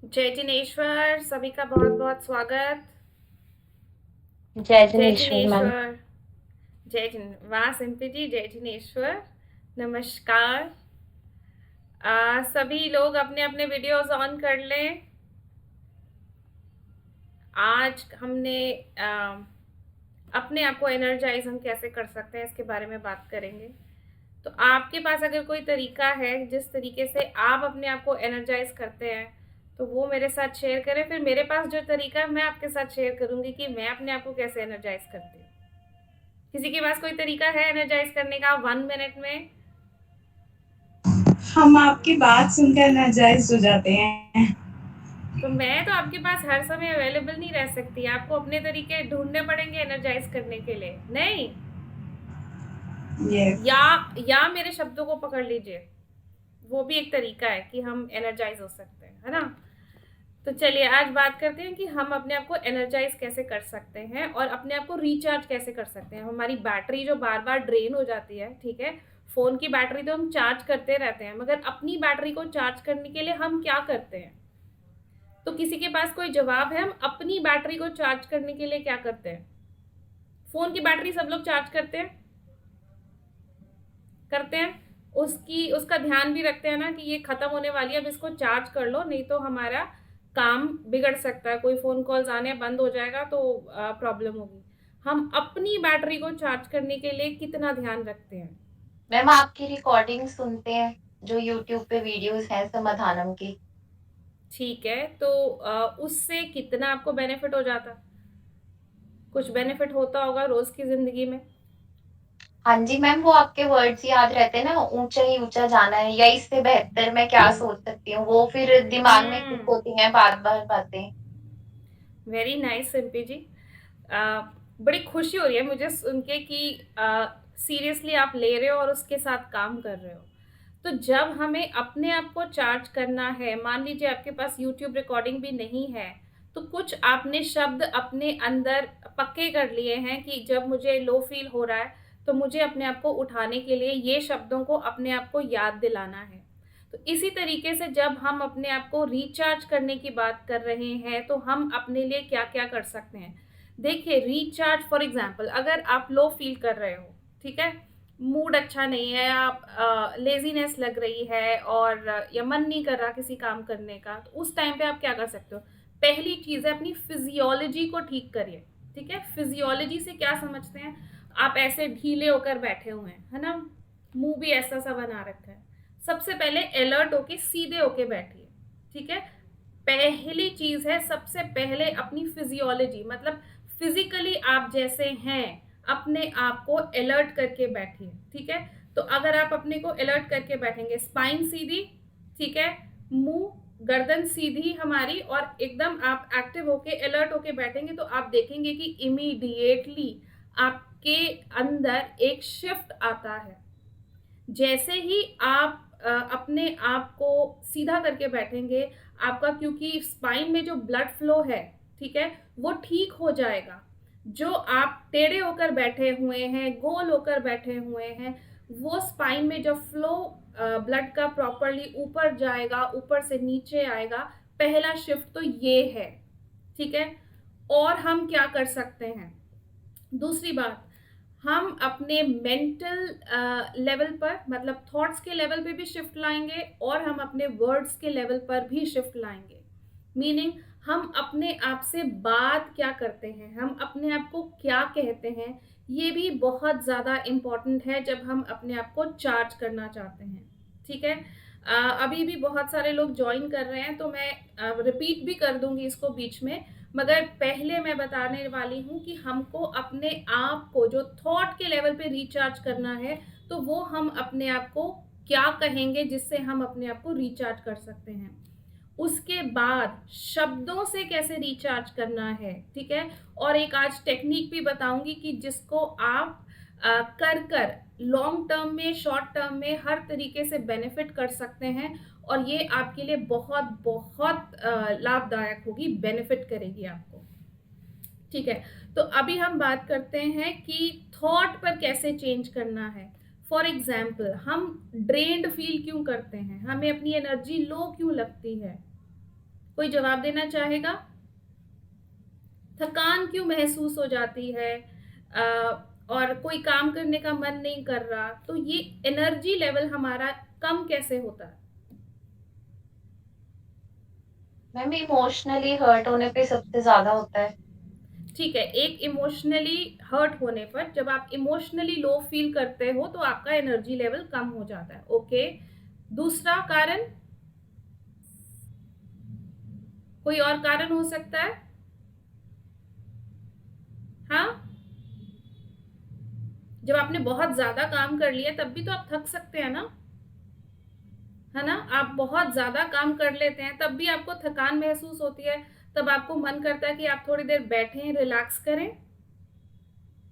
जय जिनेश्वर, सभी का बहुत बहुत स्वागत। जय जय जिनेश्वर मैम। जिनेश्वर। जय जिन वाह सिंपी जी, जय जिनेश्वर। नमस्कार। सभी लोग अपने अपने वीडियोस ऑन कर लें। आज हमने अपने आप को एनर्जाइज हम कैसे कर सकते हैं इसके बारे में बात करेंगे। तो आपके पास अगर कोई तरीका है जिस तरीके से आप अपने आप को एनर्जाइज करते हैं, तो वो मेरे साथ शेयर करें। फिर मेरे पास जो तरीका है मैं आपके साथ शेयर करूंगी कि मैं अपने आप को कैसे एनर्जाइज करती हूँ। किसी के पास कोई तरीका है एनर्जाइज करने का 1 मिनट में? हम आपकी बात सुनकर एनर्जाइज्ड हो जाते हैं। तो मैं तो आपके पास हर समय अवेलेबल नहीं रह सकती, आपको अपने तरीके ढूंढने पड़ेंगे एनर्जाइज करने के लिए, नहीं? यस। या या मेरे शब्दों को पकड़ लीजिए, वो भी एक तरीका है कि हम एनर्जाइज हो सकते हैं, है ना? तो चलिए आज बात करते हैं कि हम अपने आप को एनर्जाइज कैसे कर सकते हैं और अपने आप को रिचार्ज कैसे कर सकते हैं। हमारी बैटरी जो बार बार ड्रेन हो जाती है, ठीक है, फोन की बैटरी तो हम चार्ज करते रहते हैं, मगर अपनी बैटरी को चार्ज करने के लिए हम क्या करते हैं? तो किसी के पास कोई जवाब है? हम अपनी बैटरी को चार्ज करने के लिए क्या करते हैं? फोन की बैटरी सब लोग चार्ज करते हैं, करते हैं। उसका ध्यान भी रखते हैं ना कि ये खत्म होने वाली है, अब इसको चार्ज कर लो, नहीं तो हमारा काम बिगड़ सकता है, कोई फोन कॉल्स आने बंद हो जाएगा तो प्रॉब्लम होगी। हम अपनी बैटरी को चार्ज करने के लिए कितना ध्यान रखते हैं? मैम आपकी रिकॉर्डिंग सुनते हैं, जो यूट्यूब पे वीडियोस हैं समाधानम की। ठीक है, तो उससे कितना आपको बेनिफिट हो जाता? कुछ बेनिफिट होता होगा रोज की जिंदगी में। हाँ जी मैम, वो आपके वर्ड्स याद रहते हैं ना, ऊंचा ही ऊंचा जाना है या इससे बेहतर मैं क्या सोच सकती हूँ, वो फिर दिमाग में क्लिक हम्म। होती हैं बार बार बातें। वेरी नाइस सिंपी जी। अ, बड़ी खुशी हो रही है मुझे सुन के कि सीरियसली आप ले रहे हो और उसके साथ काम कर रहे हो। तो जब हमें अपने आप को चार्ज करना है, मान लीजिए आपके पास यूट्यूब रिकॉर्डिंग भी नहीं है, तो कुछ आपने शब्द अपने अंदर पक्के कर लिए हैं कि जब मुझे लो फील हो रहा है तो मुझे अपने आप को उठाने के लिए ये शब्दों को अपने आप को याद दिलाना है। तो इसी तरीके से जब हम अपने आप को रिचार्ज करने की बात कर रहे हैं तो हम अपने लिए क्या क्या कर सकते हैं? देखिए, रिचार्ज फॉर एग्जांपल, अगर आप लो फील कर रहे हो, ठीक है, मूड अच्छा नहीं है, आप लेजीनेस लग रही है और या मन नहीं कर रहा किसी काम करने का, तो उस टाइम पे आप क्या कर सकते हो? पहली चीज है अपनी फिजियोलॉजी को ठीक करिए। ठीक है, फिजियोलॉजी से क्या समझते हैं? आप ऐसे ढीले होकर बैठे हुए हैं, है ना, मुंह भी ऐसा सा बना रखा है। सबसे पहले अलर्ट होके सीधे होके बैठिए। ठीक है, पहली चीज है, सबसे पहले अपनी फिजियोलॉजी मतलब फिजिकली आप जैसे हैं अपने आप को अलर्ट करके बैठिए। ठीक है, तो अगर आप अपने को अलर्ट करके बैठेंगे, स्पाइन सीधी, ठीक है, मुंह गर्दन सीधी हमारी, और एकदम आप एक्टिव होके अलर्ट होके बैठेंगे, तो आप देखेंगे कि इमीडिएटली आपके अंदर एक शिफ्ट आता है। जैसे ही आप अपने आप को सीधा करके बैठेंगे, आपका क्योंकि स्पाइन में जो ब्लड फ्लो है, ठीक है, वो ठीक हो जाएगा। जो आप टेढ़े होकर बैठे हुए हैं, गोल होकर बैठे हुए हैं, वो स्पाइन में जब फ्लो ब्लड का प्रॉपरली ऊपर जाएगा, ऊपर से नीचे आएगा। पहला शिफ्ट तो ये है। ठीक है, और हम क्या कर सकते हैं? दूसरी बात, हम अपने मेंटल लेवल पर मतलब थॉट्स के लेवल पे भी शिफ्ट लाएंगे और हम अपने वर्ड्स के लेवल पर भी शिफ्ट लाएंगे। मीनिंग, हम अपने आप से बात क्या करते हैं, हम अपने आप को क्या कहते हैं, ये भी बहुत ज़्यादा इम्पॉर्टेंट है जब हम अपने आप को चार्ज करना चाहते हैं। ठीक है, अभी भी बहुत सारे लोग ज्वाइन कर रहे हैं तो मैं रिपीट भी कर दूंगी इसको बीच में, मगर पहले मैं बताने वाली हूँ कि हमको अपने आप को जो थॉट के लेवल पे रिचार्ज करना है, तो वो हम अपने आप को क्या कहेंगे जिससे हम अपने आप को रिचार्ज कर सकते हैं। उसके बाद शब्दों से कैसे रिचार्ज करना है, ठीक है, और एक आज टेक्निक भी बताऊंगी कि जिसको आप कर कर लॉन्ग टर्म में, शॉर्ट टर्म में हर तरीके से बेनिफिट कर सकते हैं, और ये आपके लिए बहुत बहुत लाभदायक होगी, बेनिफिट करेगी आपको। ठीक है, तो अभी हम बात करते हैं कि थॉट पर कैसे चेंज करना है। फॉर एग्जाम्पल, हम ड्रेन्ड फील क्यों करते हैं, हमें अपनी एनर्जी लो क्यों लगती है? कोई जवाब देना चाहेगा? थकान क्यों महसूस हो जाती है? और कोई काम करने का मन नहीं कर रहा, तो ये एनर्जी लेवल हमारा कम कैसे होता है? मैम इमोशनली हर्ट होने पे सबसे ज़्यादा होता है। ठीक है, एक इमोशनली हर्ट होने पर, जब आप इमोशनली लो फील करते हो तो आपका एनर्जी लेवल कम हो जाता है। ओके, दूसरा कारण, कोई और कारण हो सकता है? हाँ, जब आपने बहुत ज्यादा काम कर लिया तब भी तो आप थक सकते हैं ना, है ना? आप बहुत ज्यादा काम कर लेते हैं तब भी आपको थकान महसूस होती है, तब आपको मन करता है कि आप थोड़ी देर बैठें, रिलैक्स करें।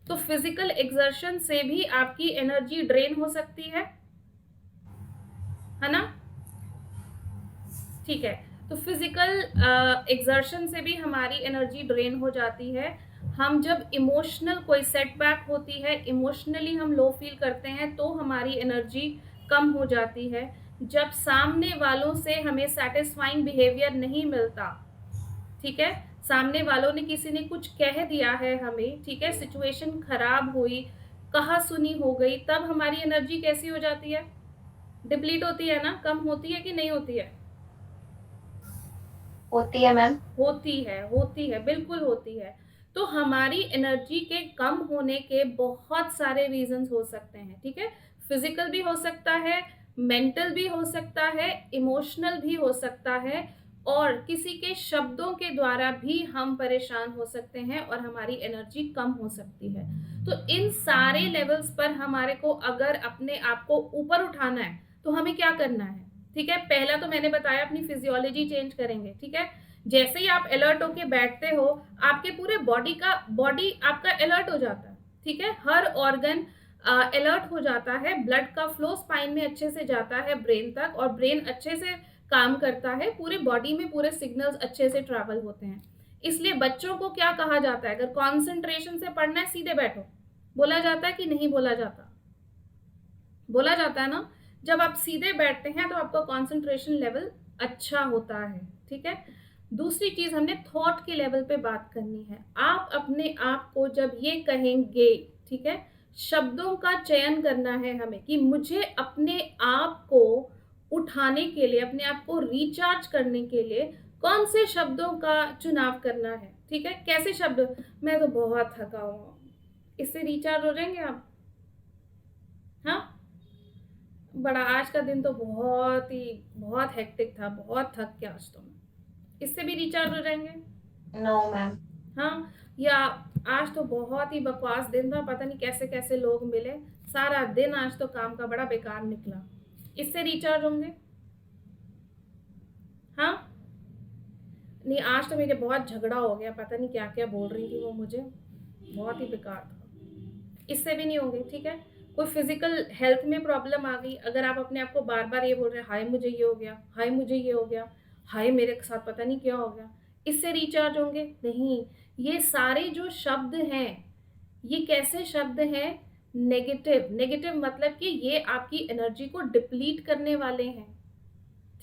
तो फिजिकल एक्सर्शन से भी आपकी एनर्जी ड्रेन हो सकती है ना? ठीक है, तो फिजिकल एक्सर्शन से भी हमारी एनर्जी ड्रेन हो जाती है। हम जब इमोशनल कोई सेटबैक होती है, इमोशनली हम लो फील करते हैं तो हमारी एनर्जी कम हो जाती है। जब सामने वालों से हमें सेटिस्फाइंग बिहेवियर नहीं मिलता, ठीक है, सामने वालों ने, किसी ने कुछ कह दिया है हमें, ठीक है, सिचुएशन खराब हुई, कहा सुनी हो गई, तब हमारी एनर्जी कैसी हो जाती है? डिप्लीट होती है ना? कम होती है कि नहीं होती है? होती है मैम। होती है, बिल्कुल होती है। तो हमारी एनर्जी के कम होने के बहुत सारे रीजंस हो सकते हैं, ठीक है? फिजिकल भी हो सकता है, मेंटल भी हो सकता है, इमोशनल भी हो सकता है, और किसी के शब्दों के द्वारा भी हम परेशान हो सकते हैं और हमारी एनर्जी कम हो सकती है। तो इन सारे लेवल्स पर हमारे को अगर अपने आप को ऊपर उठाना है तो हमें क्या करना है? ठीक है, पहला तो मैंने बताया, अपनी फिजियोलॉजी चेंज करेंगे, ठीक है? जैसे ही आप अलर्ट होके बैठते हो, आपके पूरे बॉडी आपका अलर्ट हो जाता है, ठीक है? हर ऑर्गन अलर्ट हो जाता है, ब्लड का फ्लो स्पाइन में अच्छे से जाता है ब्रेन तक, और ब्रेन अच्छे से काम करता है, पूरे बॉडी में पूरे सिग्नल्स अच्छे से ट्रैवल होते हैं। इसलिए बच्चों को क्या कहा जाता है? अगर कॉन्सेंट्रेशन से पढ़ना है, सीधे बैठो, बोला जाता है कि नहीं बोला जाता? बोला जाता है ना? जब आप सीधे बैठते हैं तो आपका कंसंट्रेशन लेवल अच्छा होता है, ठीक है? दूसरी चीज, हमने थॉट के लेवल पे बात करनी है। आप अपने आप को जब ये कहेंगे, ठीक है, शब्दों का चयन करना है हमें कि मुझे अपने आप को उठाने के लिए, अपने आप को रिचार्ज करने के लिए कौन से शब्दों का चुनाव करना है, ठीक है? कैसे शब्द? मैं तो बहुत थका हूँ, इससे रिचार्ज हो जाएंगे आप? हाँ, बड़ा आज का दिन तो बहुत हेक्टिक था, बहुत थक गया आज तो मैं, इससे भी रिचार्ज हो जाएंगे? No ma'am. हाँ, या आज तो बहुत ही बकवास दिन था, पता नहीं कैसे कैसे लोग मिले, सारा दिन आज तो काम का बड़ा बेकार निकला, इससे रिचार्ज होंगे? हाँ, नहीं, आज तो मेरे बहुत झगड़ा हो गया, पता नहीं क्या क्या बोल रही थी वो मुझे, बहुत ही बेकार था, इससे भी नहीं होंगे, ठीक है? कोई फिजिकल हेल्थ में प्रॉब्लम आ गई, अगर आप अपने आप को बार बार ये बोल रहे हैं, हाय मुझे ये हो गया, हाय मुझे ये हो गया, हाय मेरे साथ पता नहीं क्या हो गया, इससे रिचार्ज होंगे? नहीं। ये सारे जो शब्द हैं, ये कैसे शब्द हैं? नेगेटिव। नेगेटिव मतलब कि ये आपकी एनर्जी को डिप्लीट करने वाले हैं,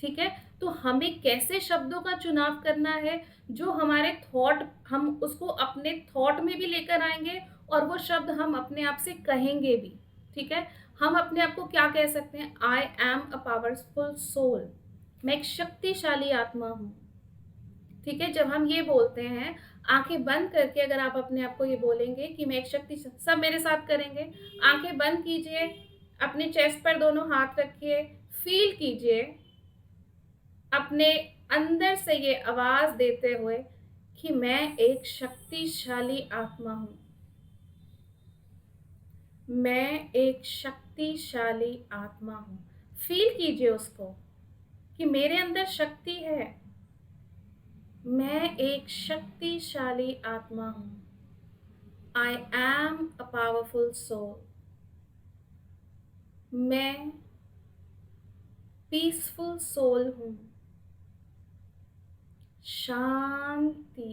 ठीक है? तो हमें कैसे शब्दों का चुनाव करना है? जो हमारे थॉट, हम उसको अपने थॉट में भी लेकर आएंगे और वो शब्द हम अपने आप से कहेंगे भी, ठीक है? हम अपने आप को क्या कह सकते हैं? I am a powerful soul, मैं एक शक्तिशाली आत्मा हूँ, ठीक है? जब हम ये बोलते हैं, आंखें बंद करके अगर आप अपने आप को ये बोलेंगे कि मैं एक शक्ति, सब मेरे साथ करेंगे, आंखें बंद कीजिए, अपने चेस्ट पर दोनों हाथ रखिए, फील कीजिए अपने अंदर से ये आवाज देते हुए कि मैं एक शक्तिशाली आत्मा हूं, मैं एक शक्तिशाली आत्मा हूं। फील कीजिए उसको कि मेरे अंदर शक्ति है, मैं एक शक्तिशाली आत्मा हूं। I am a powerful soul, मैं पीसफुल सोल हूं। शांति,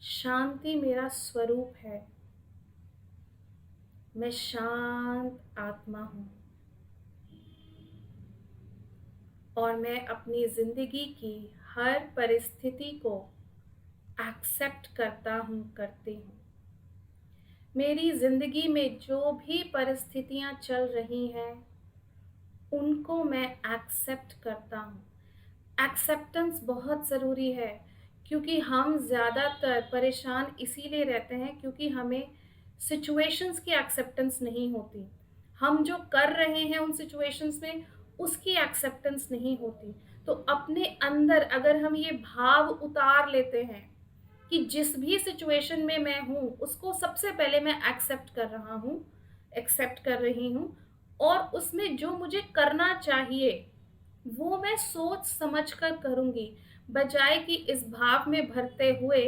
शांति मेरा स्वरूप है, मैं शांत आत्मा हूं। और मैं अपनी ज़िंदगी की हर परिस्थिति को एक्सेप्ट करती हूँ। मेरी ज़िंदगी में जो भी परिस्थितियाँ चल रही हैं, उनको मैं एक्सेप्ट करता हूँ। एक्सेप्टेंस बहुत ज़रूरी है, क्योंकि हम ज़्यादातर परेशान इसीलिए रहते हैं क्योंकि हमें सिचुएशंस की एक्सेप्टेंस नहीं होती। हम जो कर रहे हैं उन सिचुएशंस में, उसकी एक्सेप्टेंस नहीं होती। तो अपने अंदर अगर हम ये भाव उतार लेते हैं कि जिस भी सिचुएशन में मैं हूँ, उसको सबसे पहले मैं एक्सेप्ट कर रही हूँ, और उसमें जो मुझे करना चाहिए वो मैं सोच समझ कर करूँगी, बजाय कि इस भाव में भरते हुए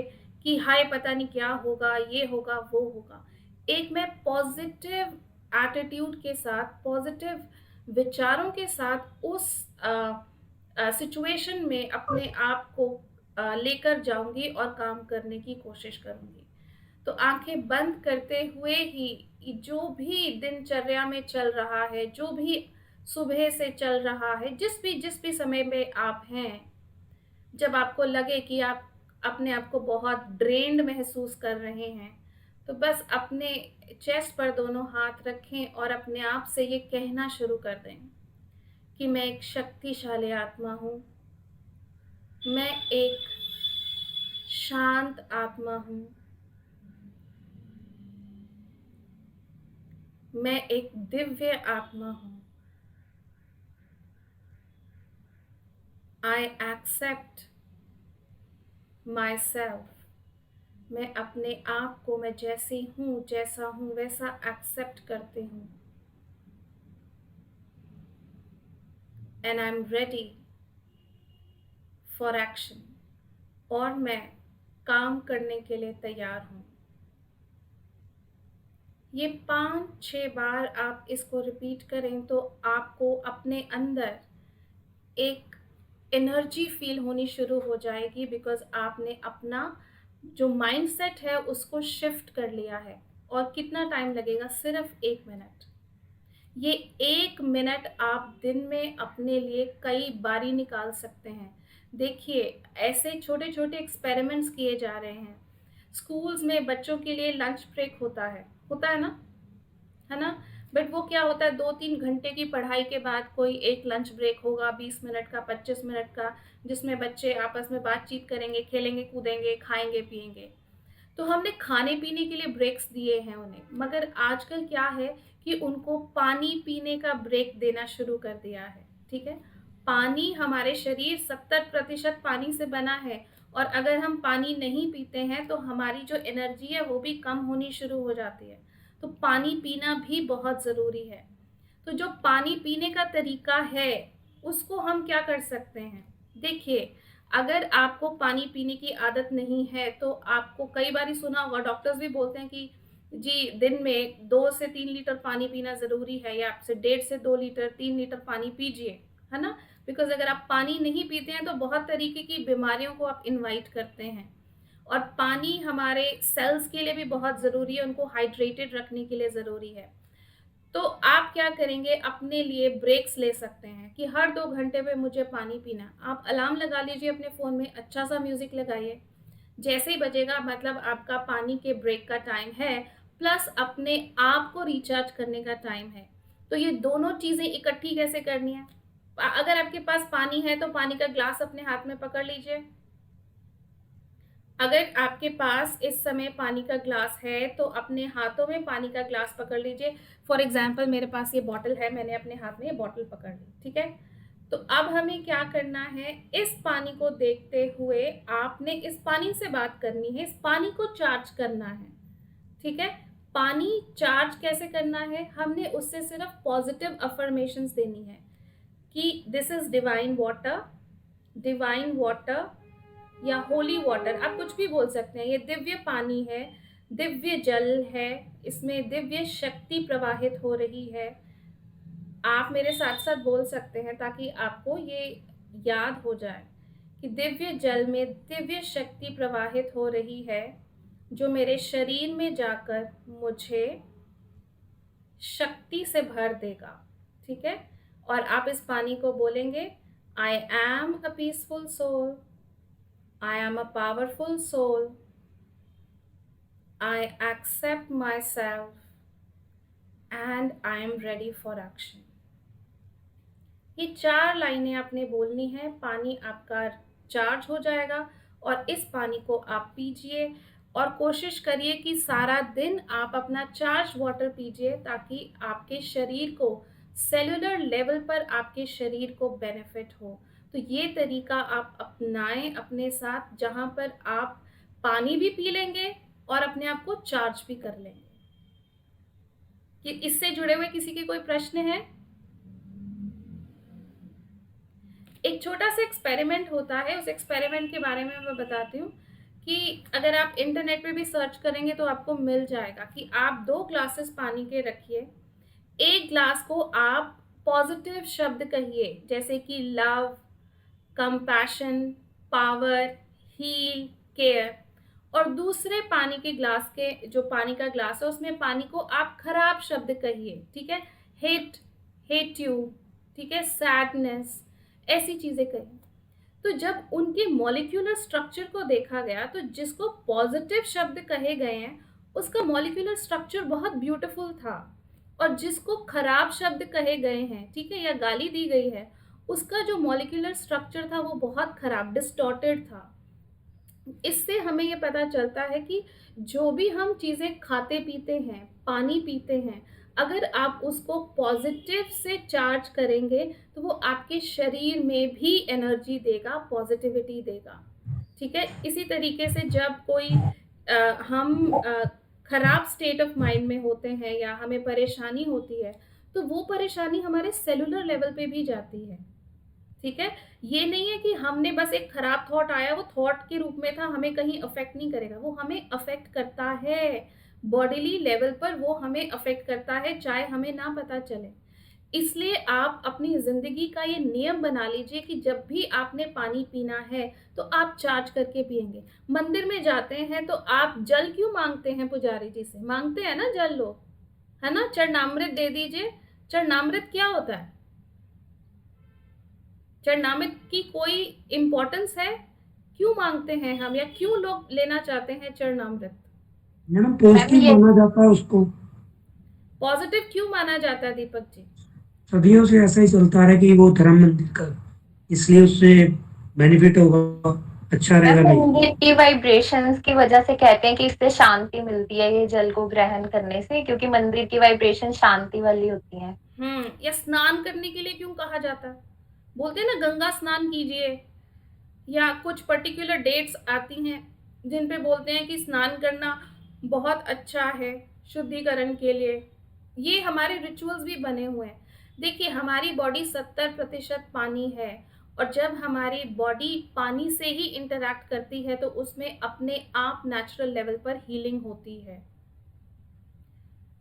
कि हाय पता नहीं क्या होगा, ये होगा, वो होगा। एक मैं पॉजिटिव एटीट्यूड के साथ, पॉजिटिव विचारों के साथ उस सिचुएशन में अपने आप को लेकर जाऊँगी और काम करने की कोशिश करूँगी। तो आँखें बंद करते हुए ही जो भी दिनचर्या में चल रहा है, जो भी सुबह से चल रहा है, जिस भी समय में आप हैं, जब आपको लगे कि आप अपने आप को बहुत ड्रेन्ड महसूस कर रहे हैं, तो बस अपने चेस्ट पर दोनों हाथ रखें और अपने आप से ये कहना शुरू कर दें कि मैं एक शक्तिशाली आत्मा हूँ, मैं एक शांत आत्मा हूँ, मैं एक दिव्य आत्मा हूँ। I accept myself. मैं अपने आप को, मैं जैसी हूँ, जैसा हूँ वैसा एक्सेप्ट करती हूँ। And I'm ready for action. और मैं काम करने के लिए तैयार हूँ। ये 5-6 बार आप इसको रिपीट करें तो आपको अपने अंदर एक एनर्जी फील होनी शुरू हो जाएगी, बिकॉज आपने अपना जो माइंडसेट है उसको शिफ्ट कर लिया है। और कितना टाइम लगेगा? सिर्फ 1 मिनट। ये 1 मिनट आप दिन में अपने लिए कई बारी निकाल सकते हैं। देखिए, ऐसे छोटे छोटे एक्सपेरिमेंट्स किए जा रहे हैं। स्कूल्स में बच्चों के लिए लंच ब्रेक होता है ना, है ना? बट वो क्या होता है, 2-3 घंटे की पढ़ाई के बाद कोई एक लंच ब्रेक होगा 20 मिनट का, 25 मिनट का, जिसमें बच्चे आपस में बातचीत करेंगे, खेलेंगे, कूदेंगे, खाएंगे, पिएंगे। तो हमने खाने पीने के लिए ब्रेक्स दिए हैं उन्हें, मगर आजकल क्या है कि उनको पानी पीने का ब्रेक देना शुरू कर दिया है। ठीक है, पानी, हमारे शरीर 70% पानी से बना है, और अगर हम पानी नहीं पीते हैं तो हमारी जो एनर्जी है वो भी कम होनी शुरू हो जाती है। तो पानी पीना भी बहुत ज़रूरी है। तो जो पानी पीने का तरीका है उसको हम क्या कर सकते हैं? देखिए, अगर आपको पानी पीने की आदत नहीं है तो आपको कई बार सुना होगा, डॉक्टर्स भी बोलते हैं कि जी दिन में 2 से 3 लीटर पानी पीना ज़रूरी है, या आपसे 1.5 से 2 लीटर, 3 लीटर पानी पीजिए, है ना? बिकॉज अगर आप पानी नहीं पीते हैं तो बहुत तरीके की बीमारियों को आप इनवाइट करते हैं। और पानी हमारे सेल्स के लिए भी बहुत ज़रूरी है, उनको हाइड्रेटेड रखने के लिए ज़रूरी है। तो आप क्या करेंगे, अपने लिए ब्रेक्स ले सकते हैं कि हर 2 घंटे में मुझे पानी पीना। आप अलार्म लगा लीजिए अपने फ़ोन में, अच्छा सा म्यूज़िक लगाइए, जैसे ही बजेगा मतलब आपका पानी के ब्रेक का टाइम है, प्लस अपने आप को रिचार्ज करने का टाइम है। तो ये दोनों चीज़ें इकट्ठी कैसे करनी है? अगर आपके पास पानी है तो पानी का ग्लास अपने हाथ में पकड़ लीजिए। अगर आपके पास इस समय पानी का ग्लास है तो अपने हाथों में पानी का ग्लास पकड़ लीजिए। फॉर एग्जाम्पल मेरे पास ये बॉटल है, मैंने अपने हाथ में ये बॉटल पकड़ ली, ठीक है? तो अब हमें क्या करना है, इस पानी को देखते हुए आपने इस पानी से बात करनी है, इस पानी को चार्ज करना है, ठीक है? पानी चार्ज कैसे करना है? हमने उससे सिर्फ पॉजिटिव अफर्मेशंस देनी है कि दिस इज डिवाइन वाटर या होली वाटर, आप कुछ भी बोल सकते हैं। ये दिव्य पानी है, दिव्य जल है, इसमें दिव्य शक्ति प्रवाहित हो रही है। आप मेरे साथ साथ बोल सकते हैं ताकि आपको ये याद हो जाए कि दिव्य जल में दिव्य शक्ति प्रवाहित हो रही है, जो मेरे शरीर में जाकर मुझे शक्ति से भर देगा, ठीक है? और आप इस पानी को बोलेंगे, I am a peaceful soul. I am a powerful soul. I accept myself and I am ready for action. ये 4 लाइनें आपने बोलनी है, पानी आपका चार्ज हो जाएगा और इस पानी को आप पीजिए और कोशिश करिए कि सारा दिन आप अपना चार्ज वाटर पीजिए ताकि आपके शरीर को सेलुलर लेवल पर आपके शरीर को बेनिफिट हो। तो ये तरीका आप अपनाएं अपने साथ, जहाँ पर आप पानी भी पी लेंगे और अपने आप को चार्ज भी कर लेंगे। कि इससे जुड़े हुए किसी के कोई प्रश्न है? एक छोटा सा एक्सपेरिमेंट होता है, उस एक्सपेरिमेंट के बारे में मैं बताती हूँ कि अगर आप इंटरनेट पे भी सर्च करेंगे तो आपको मिल जाएगा कि आप 2 ग्लासेस पानी के रखिए। एक ग्लास को आप पॉजिटिव शब्द कहिए, जैसे कि love, compassion, power, heal, care, और दूसरे पानी के ग्लास के जो पानी का ग्लास है उसमें पानी को आप खराब शब्द कहिए, ठीक है, हेट यू, ठीक है, सैडनेस, ऐसी चीजें कहिए। तो जब उनके मॉलिक्यूलर स्ट्रक्चर को देखा गया तो जिसको पॉजिटिव शब्द कहे गए हैं उसका मॉलिक्यूलर स्ट्रक्चर बहुत ब्यूटीफुल था, और जिसको खराब शब्द कहे गए हैं, ठीक है, या गाली दी गई है, उसका जो मॉलिक्यूलर स्ट्रक्चर था वो बहुत खराब, डिस्टॉर्टेड था। इससे हमें ये पता चलता है कि जो भी हम चीज़ें खाते पीते हैं, पानी पीते हैं, अगर आप उसको पॉजिटिव से चार्ज करेंगे तो वो आपके शरीर में भी एनर्जी देगा, पॉजिटिविटी देगा, ठीक है। इसी तरीके से जब कोई हम खराब स्टेट ऑफ माइंड में होते हैं या हमें परेशानी होती है तो वो परेशानी हमारे सेलुलर लेवल पे भी जाती है, ठीक है। ये नहीं है कि हमने बस एक खराब थॉट आया, वो थॉट के रूप में था, हमें कहीं अफेक्ट नहीं करेगा, वो हमें अफेक्ट करता है, बॉडीली लेवल पर वो हमें अफेक्ट करता है, चाहे हमें ना पता चले। इसलिए आप अपनी ज़िंदगी का ये नियम बना लीजिए कि जब भी आपने पानी पीना है तो आप चार्ज करके पिएंगे। मंदिर में जाते हैं तो आप जल क्यों मांगते हैं? पुजारी जी से मांगते हैं ना जल लोग, है ना, चरणामृत दे दीजिए। चरणामृत क्या होता है? चरणामृत की कोई इम्पोर्टेंस है? क्यों मांगते हैं हम, या क्यों लोग लेना चाहते हैं चरणामृत? मैडम पॉजिटिव माना जाता है उसको। पॉजिटिव क्यों माना जाता है दीपक जी? सदियों से ऐसा ही चलता रहा कि वो धर्म मंदिर का, इसलिए उससे बेनिफिट होगा, अच्छा रहेगा। नहीं, मंदिर की वाइब्रेशंस की वजह से कहते हैं कि इससे शांति मिलती है ये जल को ग्रहण करने से, क्योंकि मंदिर की वाइब्रेशन शांति वाली होती है। या स्नान करने के लिए क्यों कहा जाता है? बोलते हैं ना गंगा स्नान कीजिए, या कुछ पर्टिकुलर डेट्स आती हैं जिन पे बोलते हैं कि स्नान करना बहुत अच्छा है शुद्धिकरण के लिए। ये हमारे रिचुअल्स भी बने हुए हैं। देखिए, हमारी बॉडी 70% पानी है, और जब हमारी बॉडी पानी से ही इंटरैक्ट करती है तो उसमें अपने आप नेचुरल लेवल पर हीलिंग होती है।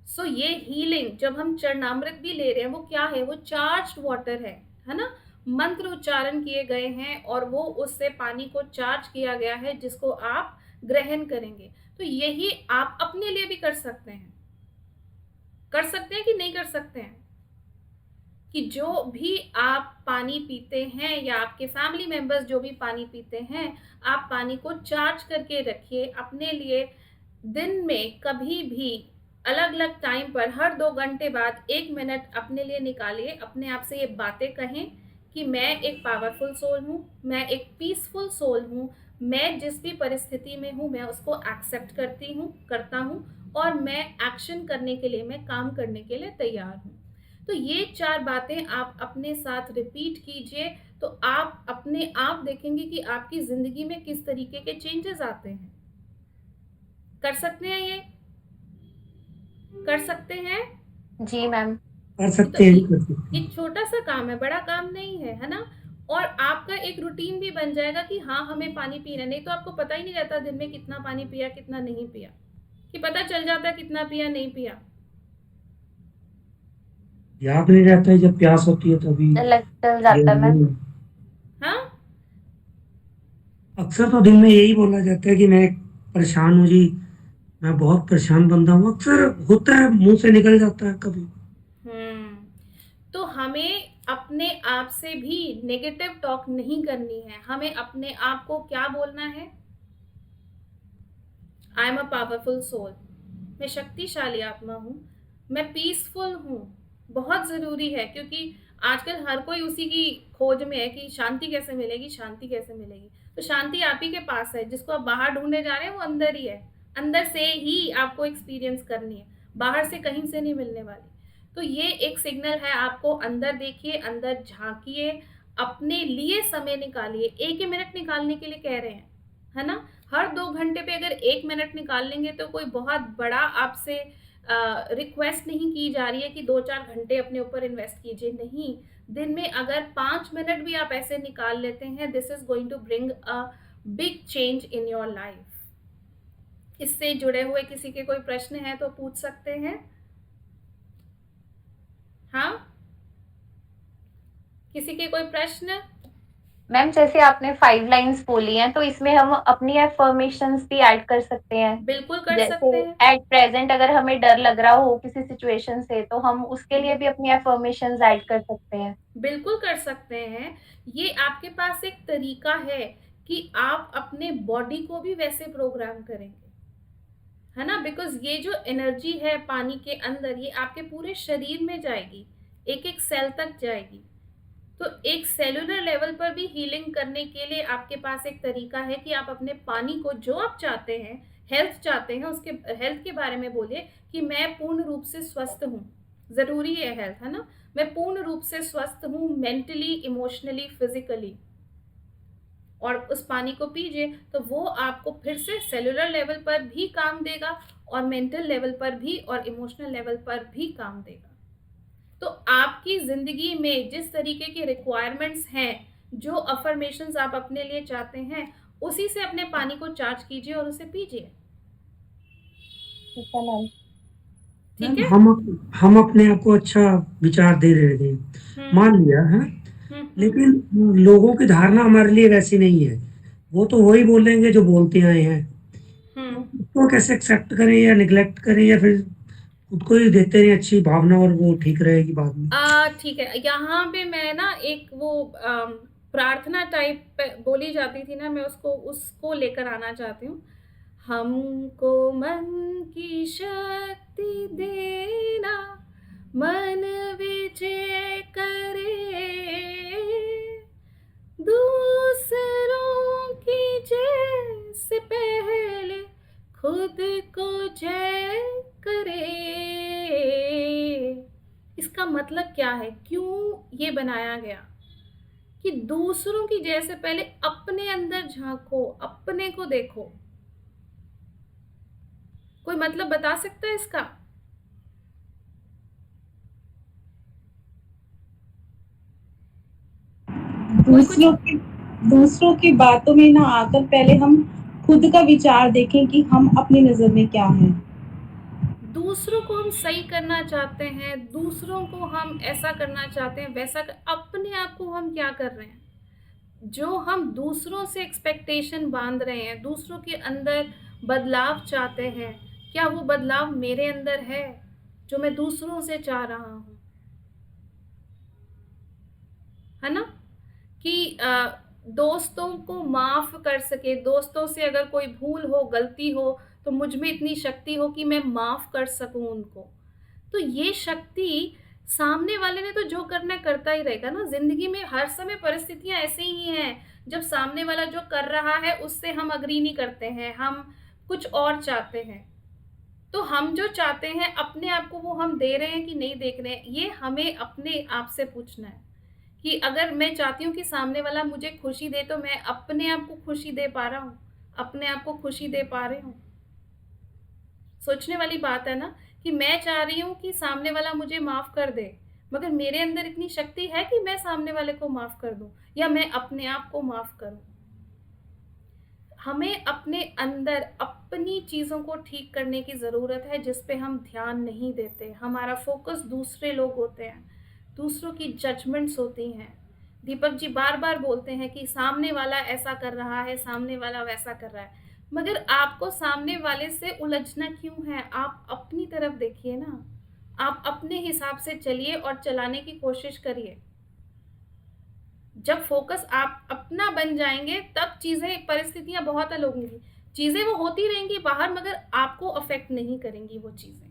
सो ये हीलिंग जब हम चरणामृत भी ले रहे हैं, वो क्या है? वो चार्ज्ड वाटर है ना, मंत्र उच्चारण किए गए हैं और वो उससे पानी को चार्ज किया गया है, जिसको आप ग्रहण करेंगे। तो यही आप अपने लिए भी कर सकते हैं। कर सकते हैं कि नहीं कर सकते हैं? कि जो भी आप पानी पीते हैं या आपके फैमिली मेंबर्स जो भी पानी पीते हैं, आप पानी को चार्ज करके रखिए अपने लिए। दिन में कभी भी अलग अलग टाइम पर हर 2 घंटे बाद 1 मिनट अपने लिए निकालिए, अपने आप से ये बातें कहें कि मैं एक पावरफुल सोल हूँ, मैं एक पीसफुल सोल हूँ, मैं जिस भी परिस्थिति में हूँ मैं उसको एक्सेप्ट करता हूँ, और मैं एक्शन करने के लिए, मैं काम करने के लिए तैयार हूँ। तो ये 4 बातें आप अपने साथ रिपीट कीजिए, तो आप अपने आप देखेंगे कि आपकी ज़िंदगी में किस तरीके के चेंजेस आते हैं। कर सकते हैं ये? कर सकते हैं? जी मैम। कर सकते हैं। एक छोटा सा काम है, बड़ा काम नहीं है ना। और आपका एक रूटीन भी बन जाएगा कि हाँ हमें पानी पीना है। नहीं तो आपको पता ही नहीं रहता दिन में कितना पानी पिया, कितना नहीं पिया, कि पता चल जाता है कितना पिया नहीं पिया। याद नहीं रहता है, जब प्यास होती है तभी चल जाता है मैम। हाँ, अक्सर तो दिन में यही बोला जाता है कि मैं परेशान हूँ जी, मैं बहुत परेशान बंदा हूँ, अक्सर होता है, मुंह से निकल जाता है कभी। तो हमें अपने आप से भी नेगेटिव टॉक नहीं करनी है। हमें अपने आप को क्या बोलना है? I am a powerful soul, मैं शक्तिशाली आत्मा हूँ, मैं पीसफुल हूँ। बहुत ज़रूरी है, क्योंकि आजकल हर कोई उसी की खोज में है कि शांति कैसे मिलेगी, शांति कैसे मिलेगी। तो शांति आप ही के पास है, जिसको आप बाहर ढूंढने जा रहे हैं वो अंदर ही है। अंदर से ही आपको एक्सपीरियंस करनी है, बाहर से कहीं से नहीं मिलने वाली। तो ये एक सिग्नल है, आपको अंदर देखिए, अंदर झांकिए, अपने लिए समय निकालिए। 1 ही मिनट निकालने के लिए कह रहे हैं, है ना? हर 2 घंटे पे अगर 1 मिनट निकाल लेंगे तो कोई बहुत बड़ा आपसे रिक्वेस्ट नहीं की जा रही है कि 2-4 घंटे अपने ऊपर इन्वेस्ट कीजिए। नहीं, दिन में अगर 5 मिनट भी आप ऐसे निकाल लेते हैं, this is going to bring a big change in your life. इससे जुड़े हुए किसी के कोई प्रश्न है तो पूछ सकते हैं। हाँ, किसी के कोई प्रश्न? मैम जैसे आपने 5 लाइन्स बोली हैं, तो इसमें हम अपनी अफ़र्मेशंस भी ऐड कर सकते हैं। बिल्कुल कर जैसे सकते हैं। एट प्रेज़ेंट अगर हमें डर लग रहा हो किसी सिचुएशन से, तो हम उसके लिए भी अपनी अफ़र्मेशंस ऐड कर सकते हैं। बिल्कुल कर सकते हैं। ये आपके पास एक तरीका है कि आप अपने बॉडी को भी वैसे प्रोग्राम करेंगे, है ना? बिकॉज ये जो एनर्जी है पानी के अंदर, ये आपके पूरे शरीर में जाएगी, एक एक सेल तक जाएगी। तो एक सेलुलर लेवल पर भी हीलिंग करने के लिए आपके पास एक तरीका है कि आप अपने पानी को, जो आप चाहते हैं, हेल्थ चाहते हैं, उसके हेल्थ के बारे में बोलिए कि मैं पूर्ण रूप से स्वस्थ हूँ। ज़रूरी है हेल्थ, है ना? मैं पूर्ण रूप से स्वस्थ हूँ, मेंटली, इमोशनली, फिजिकली। और उस पानी को पीजिए तो वो आपको फिर से सेलुलर लेवल पर भी काम देगा और मेंटल लेवल पर भी और इमोशनल लेवल पर भी काम देगा। तो आपकी ज़िंदगी में जिस तरीके की रिक्वायरमेंट्स हैं, जो अफर्मेशंस आप अपने लिए चाहते हैं, उसी से अपने पानी को चार्ज कीजिए और उसे पीजिए। ठीक है मैम। ठीक मैम है? हम अपने आप को अच्छा विचार दे रहे थे, हम्म मान लिया है, हम्म लेकिन लोगों की धारणा हमारे लिए वैसी नहीं है। वो तो वही बोलेंगे जो बोलते आए हैं। तो हम्म उसको कैसे एक्सेप्ट करें या निग्लेक्ट करें, या फिर खुद को ही देते रहे अच्छी भावना और वो ठीक रहेगी बाद में। ठीक है। यहाँ पे मैं ना एक वो प्रार्थना टाइप बोली जाती थी ना, मैं उसको उसको लेकर आना चाहती हूँ। हमको मन की शक्ति देना, मन विजय करे, दूसरों की जय से पहले खुद को जय करे। इसका मतलब क्या है? क्यों ये बनाया गया कि दूसरों की जय से पहले अपने अंदर झांको, अपने को देखो? कोई मतलब बता सकता है इसका? कोई कुछ? दूसरों की बातों में ना आकर पहले हम खुद का विचार देखें कि हम अपनी नजर में क्या हैं। दूसरों को हम सही करना चाहते हैं, दूसरों को हम ऐसा करना चाहते हैं, वैसा अपने आप को हम क्या कर रहे हैं? जो हम दूसरों से एक्सपेक्टेशन बांध रहे हैं, दूसरों के अंदर बदलाव चाहते हैं, क्या वो बदलाव मेरे अंदर है जो मैं दूसरों से चाह रहा हूँ? है ना? कि दोस्तों को माफ कर सके, दोस्तों से अगर कोई भूल हो, गलती हो, तो मुझ में इतनी शक्ति हो कि मैं माफ कर सकूं उनको। तो ये शक्ति, सामने वाले ने तो जो करना है करता ही रहेगा ना। जिंदगी में हर समय परिस्थितियां ऐसे ही हैं, जब सामने वाला जो कर रहा है उससे हम अग्री नहीं करते हैं, हम कुछ और चाहते हैं। तो हम जो चाहते हैं अपने आप को, वो हम दे रहे हैं कि नहीं देख रहे हैं, ये हमें अपने आप से पूछना है कि अगर मैं चाहती हूँ कि सामने वाला मुझे खुशी दे, तो मैं अपने आप को खुशी दे पा रहा हूँ, अपने आप को खुशी दे पा रही हूँ? सोचने वाली बात है ना, कि मैं चाह रही हूँ कि सामने वाला मुझे माफ कर दे, मगर मेरे अंदर इतनी शक्ति है कि मैं सामने वाले को माफ कर दूं, या मैं अपने आप को माफ करूं? हमें अपने अंदर अपनी चीज़ों को ठीक करने की ज़रूरत है, जिस पे हम ध्यान नहीं देते। हमारा फोकस दूसरे लोग होते हैं, दूसरों की जजमेंट्स होती हैं। दीपक जी बार बार बोलते हैं कि सामने वाला ऐसा कर रहा है, सामने वाला वैसा कर रहा है, मगर आपको सामने वाले से उलझना क्यों है? आप अपनी तरफ देखिए ना, आप अपने हिसाब से चलिए और चलाने की कोशिश करिए। जब फोकस आप अपना बन जाएंगे तब चीज़ें, परिस्थितियां बहुत अलग होंगी, चीज़ें वो होती रहेंगी बाहर मगर आपको अफेक्ट नहीं करेंगी वो चीज़ें।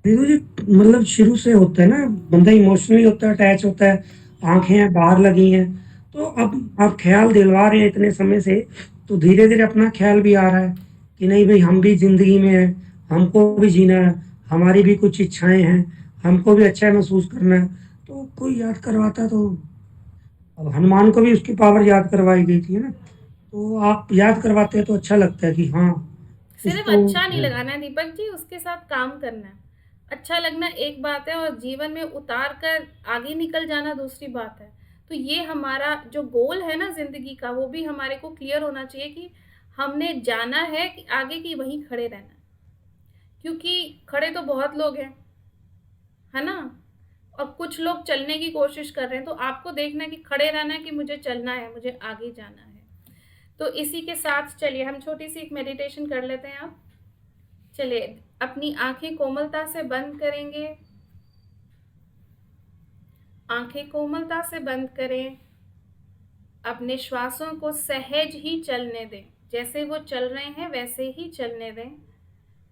देखो जी, मतलब शुरू से होता है ना, बंदा इमोशनली होता है, अटैच होता है, आंखें बाहर लगी हैं, तो अब आप ख्याल दिलवा रहे हैं इतने समय से, तो धीरे धीरे अपना ख्याल भी आ रहा है कि नहीं भाई, हम भी जिंदगी में हैं, हमको भी जीना है, हमारी भी कुछ इच्छाएं हैं, हमको भी अच्छा महसूस करना है। तो कोई याद करवाता तो, अब हनुमान को भी उसकी पावर याद करवाई गई थी ना, तो आप याद करवाते हैं तो अच्छा लगता है कि हाँ, कुछ सिर्फ तो अच्छा नहीं है। लगाना है दीपक जी, उसके साथ काम करना है। अच्छा लगना एक बात है और जीवन में उतार कर आगे निकल जाना दूसरी बात है। तो ये हमारा जो गोल है ना जिंदगी का, वो भी हमारे को क्लियर होना चाहिए कि हमने जाना है कि आगे की वहीं खड़े रहना है, क्योंकि खड़े तो बहुत लोग हैं, है ना, और कुछ लोग चलने की कोशिश कर रहे हैं। तो आपको देखना है कि खड़े रहना है कि मुझे चलना है, मुझे आगे जाना है। तो इसी के साथ चलिए हम छोटी सी एक मेडिटेशन कर लेते हैं। आप चलिए अपनी आंखें कोमलता से बंद करेंगे, आंखें कोमलता से बंद करें, अपने श्वासों को सहज ही चलने दें, जैसे वो चल रहे हैं वैसे ही चलने दें।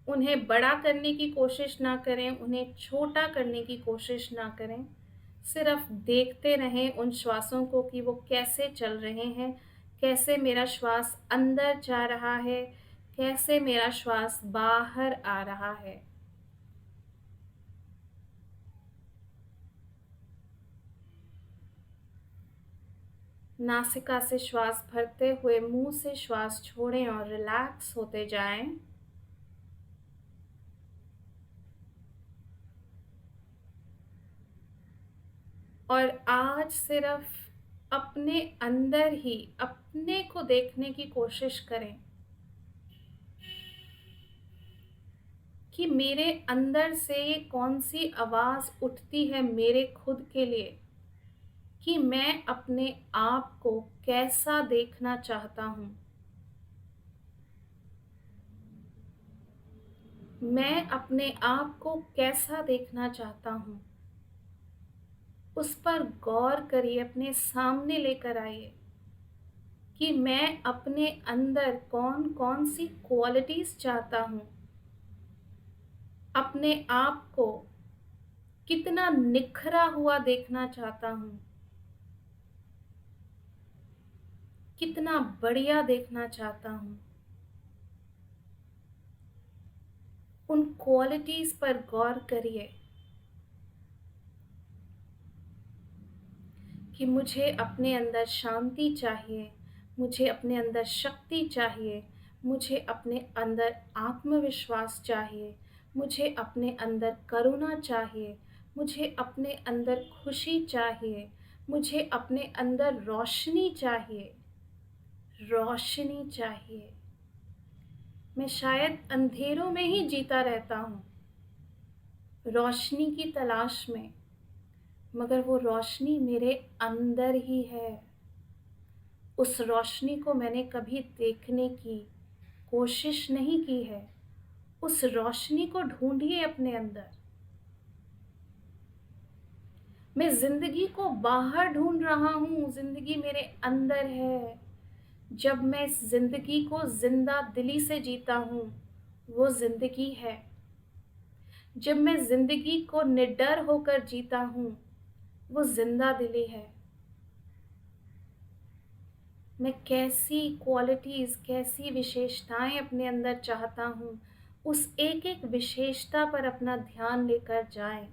उन्हें बड़ा करने की कोशिश ना करें, उन्हें छोटा करने की कोशिश ना करें, सिर्फ देखते रहें उन श्वासों को कि वो कैसे चल रहे हैं, कैसे मेरा श्वास अंदर जा रहा है, कैसे मेरा श्वास बाहर आ रहा है। नासिका से श्वास भरते हुए मुंह से श्वास छोड़ें और रिलैक्स होते जाएं। और आज सिर्फ अपने अंदर ही अपने को देखने की कोशिश करें कि मेरे अंदर से ये कौन सी आवाज़ उठती है मेरे खुद के लिए, कि मैं अपने आप को कैसा देखना चाहता हूँ। मैं अपने आप को कैसा देखना चाहता हूँ, उस पर गौर करिए, अपने सामने लेकर आइए कि मैं अपने अंदर कौन कौन सी क्वालिटीज चाहता हूँ, अपने आप को कितना निखरा हुआ देखना चाहता हूँ, कितना बढ़िया देखना चाहता हूँ। उन क्वालिटीज पर गौर करिए कि मुझे अपने अंदर शांति चाहिए, मुझे अपने अंदर शक्ति चाहिए, मुझे अपने अंदर आत्मविश्वास चाहिए, मुझे अपने अंदर करुणा चाहिए, मुझे अपने अंदर खुशी चाहिए, मुझे अपने अंदर रोशनी चाहिए, रोशनी चाहिए। मैं शायद अंधेरों में ही जीता रहता हूँ, रोशनी की तलाश में, मगर वो रोशनी मेरे अंदर ही है। उस रोशनी को मैंने कभी देखने की कोशिश नहीं की है। उस रोशनी को ढूंढिए अपने अंदर। मैं जिंदगी को बाहर ढूंढ रहा हूँ, जिंदगी मेरे अंदर है। जब मैं इस जिंदगी को जिंदा दिली से जीता हूँ, वो जिंदगी है। जब मैं जिंदगी को निडर होकर जीता हूँ, वो जिंदा दिली है। मैं कैसी क्वालिटीज, कैसी विशेषताएं अपने अंदर चाहता हूँ, उस एक एक विशेषता पर अपना ध्यान लेकर जाएं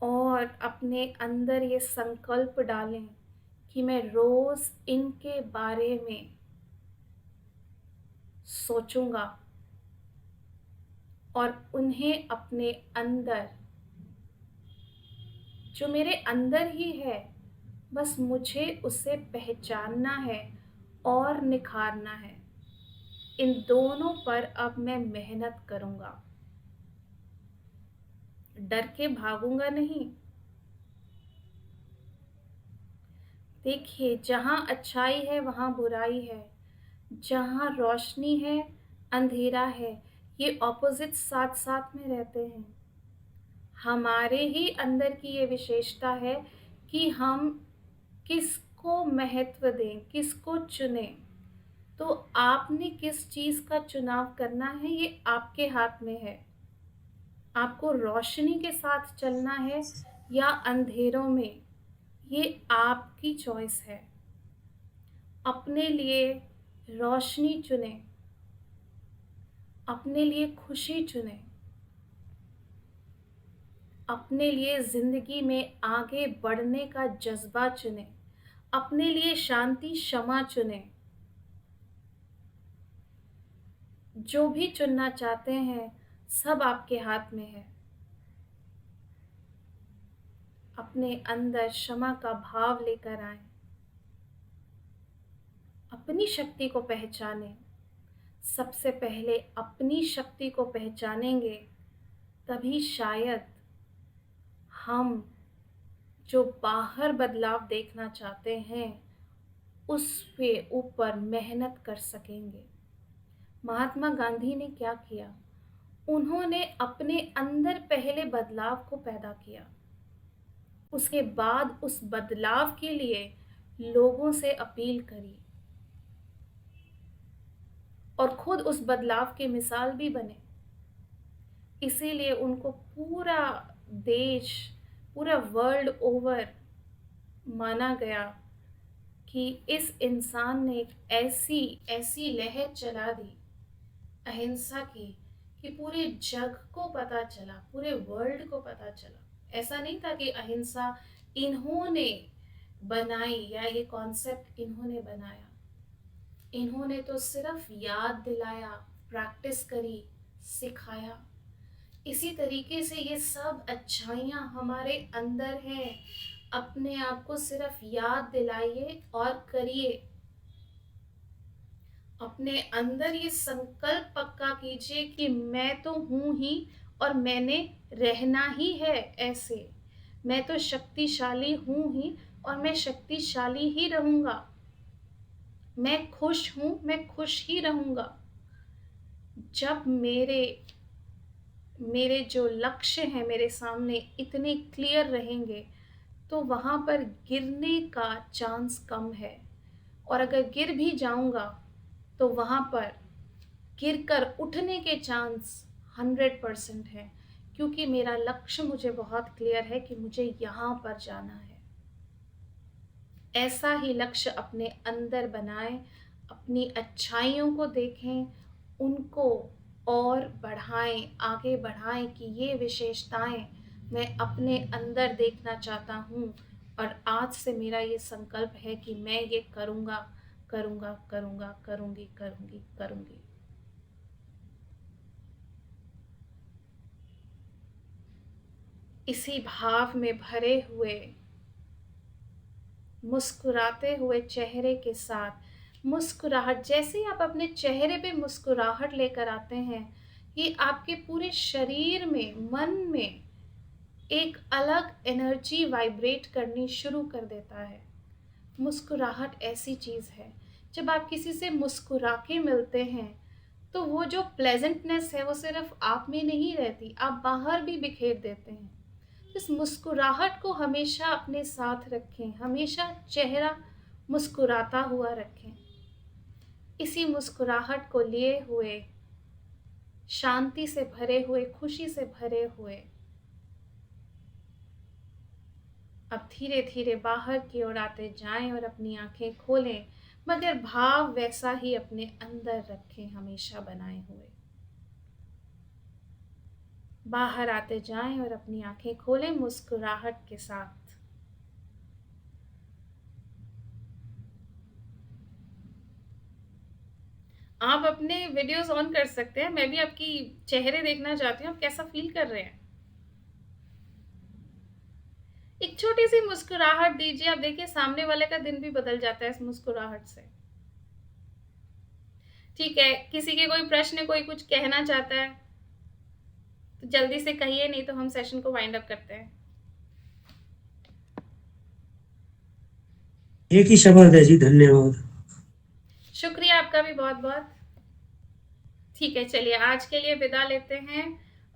और अपने अंदर ये संकल्प डालें कि मैं रोज इनके बारे में सोचूंगा और उन्हें अपने अंदर, जो मेरे अंदर ही है, बस मुझे उसे पहचानना है और निखारना है। इन दोनों पर अब मैं मेहनत करूंगा, डर के भागूंगा नहीं। देखिए, जहाँ अच्छाई है वहाँ बुराई है, जहाँ रोशनी है अंधेरा है, ये ऑपोजिट साथ साथ में रहते हैं। हमारे ही अंदर की ये विशेषता है कि हम किसको महत्व दें, किसको चुनें। तो आपने किस चीज़ का चुनाव करना है, ये आपके हाथ में है। आपको रोशनी के साथ चलना है या अंधेरों में, ये आपकी चॉइस है। अपने लिए रोशनी चुनें, अपने लिए खुशी चुनें, अपने लिए ज़िंदगी में आगे बढ़ने का जज्बा चुनें, अपने लिए शांति क्षमा चुनें। जो भी चुनना चाहते हैं सब आपके हाथ में है। अपने अंदर क्षमा का भाव लेकर आएं, अपनी शक्ति को पहचानें। सबसे पहले अपनी शक्ति को पहचानेंगे तभी शायद हम जो बाहर बदलाव देखना चाहते हैं उस पे ऊपर मेहनत कर सकेंगे। महात्मा गांधी ने क्या किया? उन्होंने अपने अंदर पहले बदलाव को पैदा किया, उसके बाद उस बदलाव के लिए लोगों से अपील करी और खुद उस बदलाव की मिसाल भी बने। इसीलिए उनको पूरा देश, पूरा वर्ल्ड ओवर माना गया कि इस इंसान ने एक ऐसी लहर चला दी अहिंसा की कि पूरे जग को पता चला, पूरे वर्ल्ड को पता चला। ऐसा नहीं था कि अहिंसा इन्होंने बनाई या ये कॉन्सेप्ट इन्होंने बनाया। इन्होंने तो सिर्फ याद दिलाया, प्रैक्टिस करी, सिखाया। इसी तरीके से ये सब अच्छाइयाँ हमारे अंदर हैं। अपने आप को सिर्फ याद दिलाइए और करिए। अपने अंदर ये संकल्प पक्का कीजिए कि मैं तो हूँ ही और मैंने रहना ही है ऐसे। मैं तो शक्तिशाली हूँ ही और मैं शक्तिशाली ही रहूँगा। मैं खुश हूँ, मैं खुश ही रहूँगा। जब मेरे जो लक्ष्य हैं मेरे सामने इतने क्लियर रहेंगे तो वहाँ पर गिरने का चांस कम है। और अगर गिर भी जाऊँगा तो वहाँ पर गिरकर उठने के चांस 100% है, क्योंकि मेरा लक्ष्य मुझे बहुत क्लियर है कि मुझे यहाँ पर जाना है। ऐसा ही लक्ष्य अपने अंदर बनाएं, अपनी अच्छाइयों को देखें, उनको और बढ़ाएं, आगे बढ़ाएं कि ये विशेषताएं मैं अपने अंदर देखना चाहता हूँ और आज से मेरा ये संकल्प है कि मैं ये करूँगा, करूँगा, करूँगा, करूँगी, करूँगी, करूँगी। इसी भाव में भरे हुए मुस्कुराते हुए चेहरे के साथ मुस्कुराहट, जैसे ही आप अपने चेहरे पे मुस्कुराहट लेकर आते हैं, ये आपके पूरे शरीर में, मन में एक अलग एनर्जी वाइब्रेट करनी शुरू कर देता है। मुस्कुराहट ऐसी चीज़ है, जब आप किसी से मुस्कुरा के मिलते हैं तो वो जो प्लेजेंटनेस है वो सिर्फ आप में नहीं रहती, आप बाहर भी बिखेर देते हैं। इस मुस्कुराहट को हमेशा अपने साथ रखें, हमेशा चेहरा मुस्कुराता हुआ रखें। इसी मुस्कुराहट को लिए हुए, शांति से भरे हुए, खुशी से भरे हुए अब धीरे धीरे बाहर की ओर आते जाएं और अपनी आंखें खोलें, मगर भाव वैसा ही अपने अंदर रखें, हमेशा बनाए हुए। बाहर आते जाएं और अपनी आंखें खोलें मुस्कुराहट के साथ। आप अपने वीडियोस ऑन कर सकते हैं, मैं भी आपकी चेहरे देखना चाहती हूँ, आप कैसा फील कर रहे हैं। एक छोटी सी मुस्कुराहट दीजिए, आप देखिए सामने वाले का दिन भी बदल जाता है इस मुस्कुराहट से। ठीक है, किसी के कोई प्रश्न, कोई कुछ कहना चाहता है तो जल्दी से कहिए, नहीं तो हम सेशन को वाइंड अप करते हैं। एक ही शब्द है जी, धन्यवाद। शुक्रिया आपका भी बहुत बहुत। ठीक है, चलिए आज के लिए विदा लेते हैं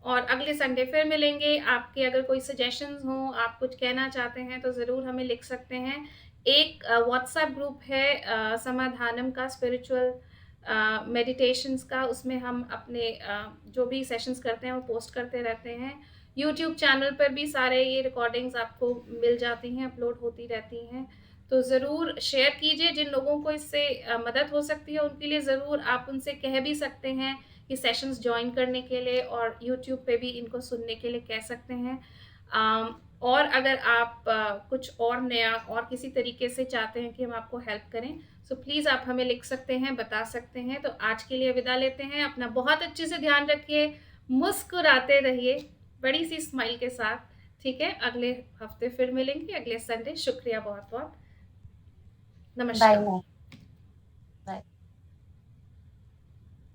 और अगले संडे फिर मिलेंगे। आपके अगर कोई सजेशंस हों, आप कुछ कहना चाहते हैं तो ज़रूर हमें लिख सकते हैं। एक व्हाट्सएप ग्रुप है समाधानम का, स्पिरिचुअल मेडिटेशंस का, उसमें हम अपने जो भी सेशंस करते हैं वो पोस्ट करते रहते हैं। यूट्यूब चैनल पर भी सारे ये रिकॉर्डिंग्स आपको मिल जाती हैं, अपलोड होती रहती हैं। तो ज़रूर शेयर कीजिए, जिन लोगों को इससे मदद हो सकती है उनके लिए ज़रूर आप उनसे कह भी सकते हैं कि सेशंस जॉइन करने के लिए, और यूट्यूब पे भी इनको सुनने के लिए कह सकते हैं। और अगर आप कुछ और नया और किसी तरीके से चाहते हैं कि हम आपको हेल्प करें, सो प्लीज़ आप हमें लिख सकते हैं, बता सकते हैं। तो आज के लिए विदा लेते हैं। अपना बहुत अच्छे से ध्यान रखिए, मुस्कुराते रहिए बड़ी सी स्माइल के साथ, ठीक है? अगले हफ्ते फिर मिलेंगे, अगले संडे। शुक्रिया बहुत बहुत। बाय नमस्कार। मैम।